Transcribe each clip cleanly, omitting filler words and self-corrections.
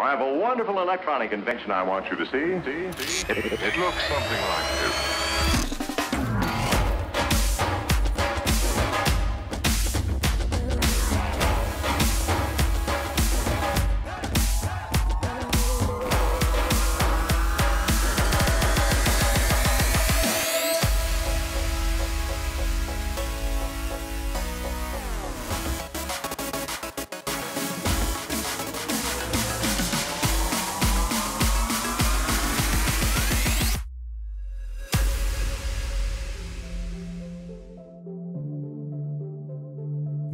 I have a wonderful electronic invention I want you to see. It looks something like this.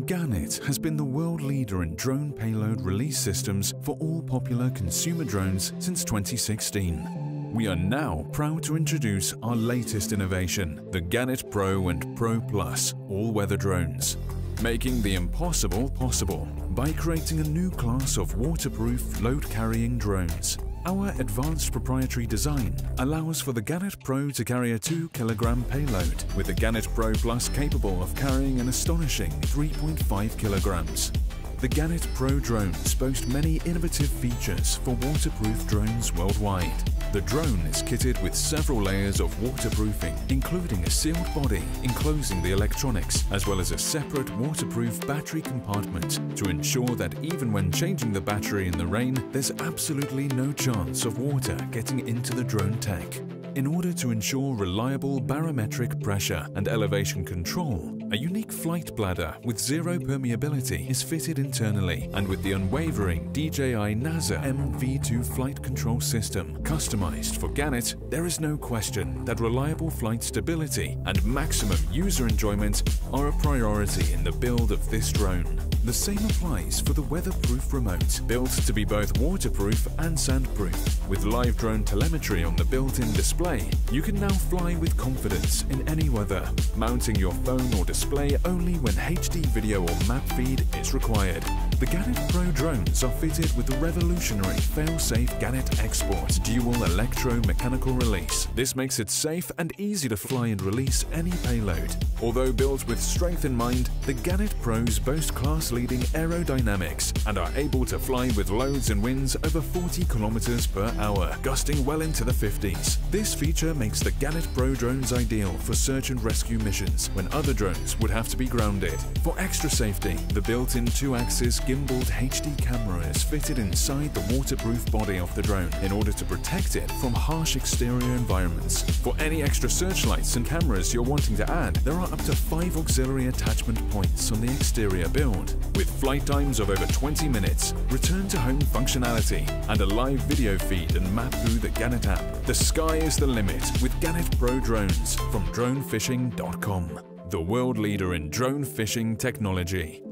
Gannett has been the world leader in drone payload release systems for all popular consumer drones since 2016. We are now proud to introduce our latest innovation, the Gannett Pro and Pro Plus all-weather drones, making the impossible possible by creating a new class of waterproof load-carrying drones. Our advanced proprietary design allows for the Gannett Pro to carry a 2-kilogram payload, with the Gannett Pro Plus capable of carrying an astonishing 3.5 kilograms. The Gannett Pro drones boast many innovative features for waterproof drones worldwide. The drone is kitted with several layers of waterproofing, including a sealed body enclosing the electronics, as well as a separate waterproof battery compartment to ensure that even when changing the battery in the rain, there's absolutely no chance of water getting into the drone tank. In order to ensure reliable barometric pressure and elevation control, a unique flight bladder with zero permeability is fitted internally, and with the unwavering DJI NASA MV2 flight control system customized for Gannett, there is no question that reliable flight stability and maximum user enjoyment are a priority in the build of this drone. The same applies for the weatherproof remote, built to be both waterproof and sandproof. With live drone telemetry on the built-in display, you can now fly with confidence in any weather, mounting your phone or display only when HD video or map feed is required. The Gannett Pro drones are fitted with the revolutionary fail-safe Gannett Export dual electromechanical release. This makes it safe and easy to fly and release any payload. Although built with strength in mind, the Gannett Pros boast class-leading aerodynamics and are able to fly with loads and winds over 40 kilometers per hour, gusting well into the 50s. This feature makes the Gannett Pro drones ideal for search and rescue missions when other drones would have to be grounded. For extra safety, the built-in 2-axis gimbaled HD camera is fitted inside the waterproof body of the drone in order to protect it from harsh exterior environments. For any extra searchlights and cameras you're wanting to add, there are up to 5 auxiliary attachment points on the exterior build. With flight times of over 20 minutes, return-to-home functionality, and a live video feed and map through the Gannett app, the sky is the limit with Gannett Pro drones from dronefishing.com, the world leader in drone fishing technology.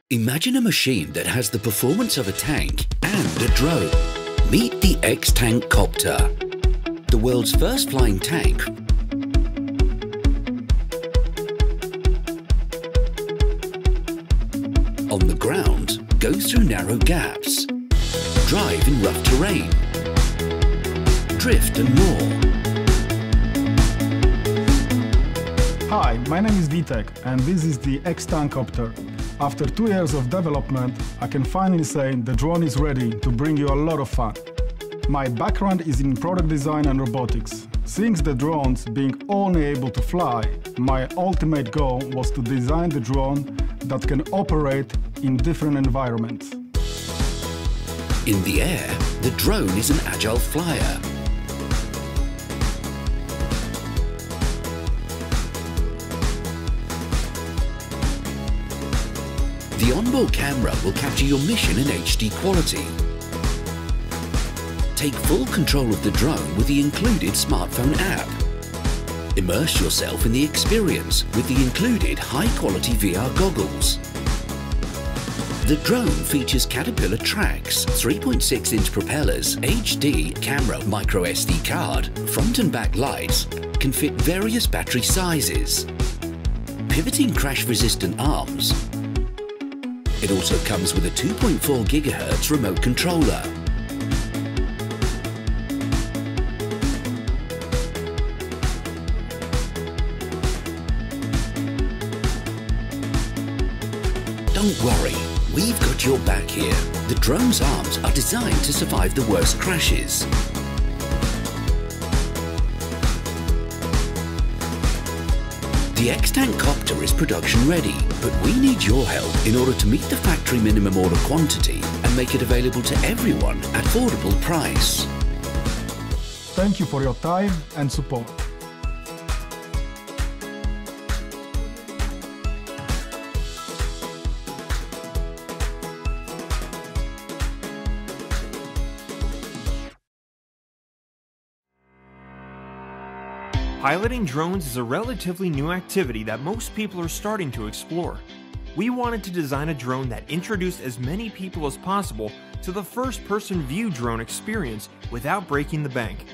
Imagine a machine that has the performance of a tank and a drone. Meet the x-tankcopter, the world's first flying tank. On the ground, goes through narrow gaps, drive in rough terrain, drift and more. Hi, my name is Vitek and this is the x-tankcopter. After 2 years of development, I can finally say the drone is ready to bring you a lot of fun. My background is in product design and robotics. Since the drones being only able to fly, my ultimate goal was to design the drone that can operate in different environments. In the air, the drone is an agile flyer. The onboard camera will capture your mission in HD quality. Take full control of the drone with the included smartphone app. Immerse yourself in the experience with the included high-quality VR goggles. The drone features Caterpillar tracks, 3.6-inch propellers, HD camera, micro SD card, front and back lights, can fit various battery sizes, pivoting crash-resistant arms. It also comes with a 2.4 GHz remote controller. Don't worry, we've got your back here. The drone's arms are designed to survive the worst crashes. The x-tankcopter is production ready, but we need your help in order to meet the factory minimum order quantity and make it available to everyone at affordable price. Thank you for your time and support. Piloting drones is a relatively new activity that most people are starting to explore. We wanted to design a drone that introduced as many people as possible to the first-person view drone experience without breaking the bank.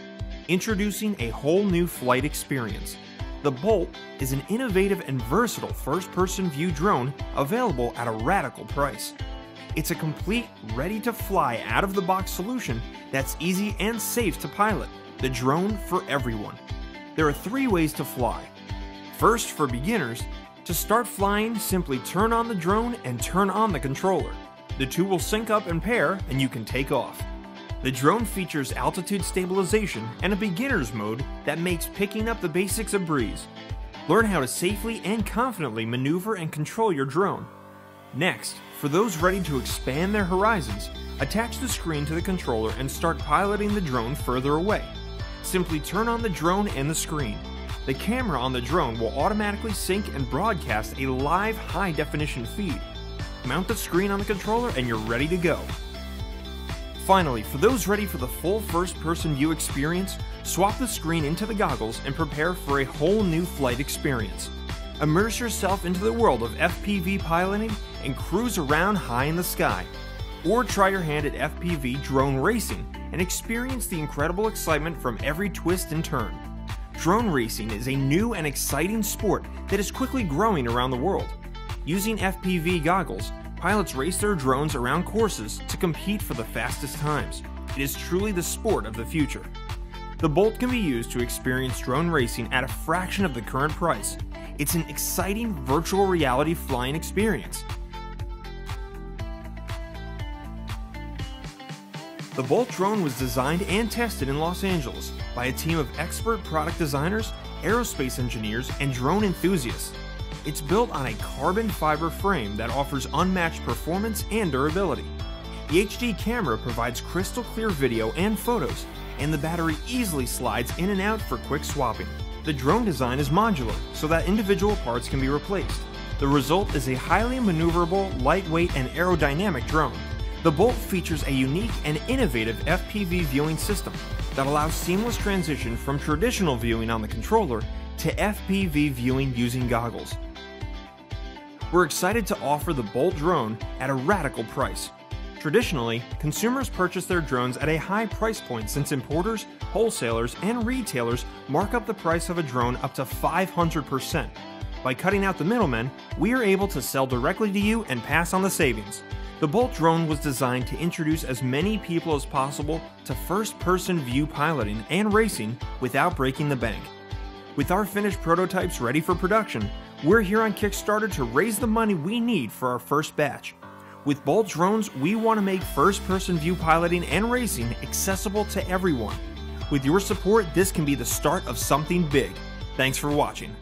Introducing a whole new flight experience. The Bolt is an innovative and versatile first-person view drone available at a radical price. It's a complete, ready-to-fly, out-of-the-box solution that's easy and safe to pilot. The drone for everyone. There are 3 ways to fly. First, for beginners, to start flying, simply turn on the drone and turn on the controller. The two will sync up and pair, and you can take off. The drone features altitude stabilization and a beginner's mode that makes picking up the basics a breeze. Learn how to safely and confidently maneuver and control your drone. Next, for those ready to expand their horizons, attach the screen to the controller and start piloting the drone further away. Simply turn on the drone and the screen. The camera on the drone will automatically sync and broadcast a live high-definition feed. Mount the screen on the controller and you're ready to go. Finally, for those ready for the full first-person view experience, swap the screen into the goggles and prepare for a whole new flight experience. Immerse yourself into the world of FPV piloting and cruise around high in the sky. Or try your hand at FPV drone racing and experience the incredible excitement from every twist and turn. Drone racing is a new and exciting sport that is quickly growing around the world. Using FPV goggles, pilots race their drones around courses to compete for the fastest times. It is truly the sport of the future. The Bolt can be used to experience drone racing at a fraction of the current price. It's an exciting virtual reality flying experience. The Bolt drone was designed and tested in Los Angeles by a team of expert product designers, aerospace engineers, and drone enthusiasts. It's built on a carbon fiber frame that offers unmatched performance and durability. The HD camera provides crystal clear video and photos, and the battery easily slides in and out for quick swapping. The drone design is modular, so that individual parts can be replaced. The result is a highly maneuverable, lightweight, and aerodynamic drone. The Bolt features a unique and innovative FPV viewing system that allows seamless transition from traditional viewing on the controller to FPV viewing using goggles. we're excited to offer the Bolt drone at a radical price. Traditionally, consumers purchase their drones at a high price point since importers, wholesalers, and retailers mark up the price of a drone up to 500%. By cutting out the middlemen, we are able to sell directly to you and pass on the savings. The Bolt drone was designed to introduce as many people as possible to first-person view piloting and racing without breaking the bank. With our finished prototypes ready for production, we're here on Kickstarter to raise the money we need for our first batch. With Bolt drones, we want to make first-person view piloting and racing accessible to everyone. With your support, this can be the start of something big. Thanks for watching.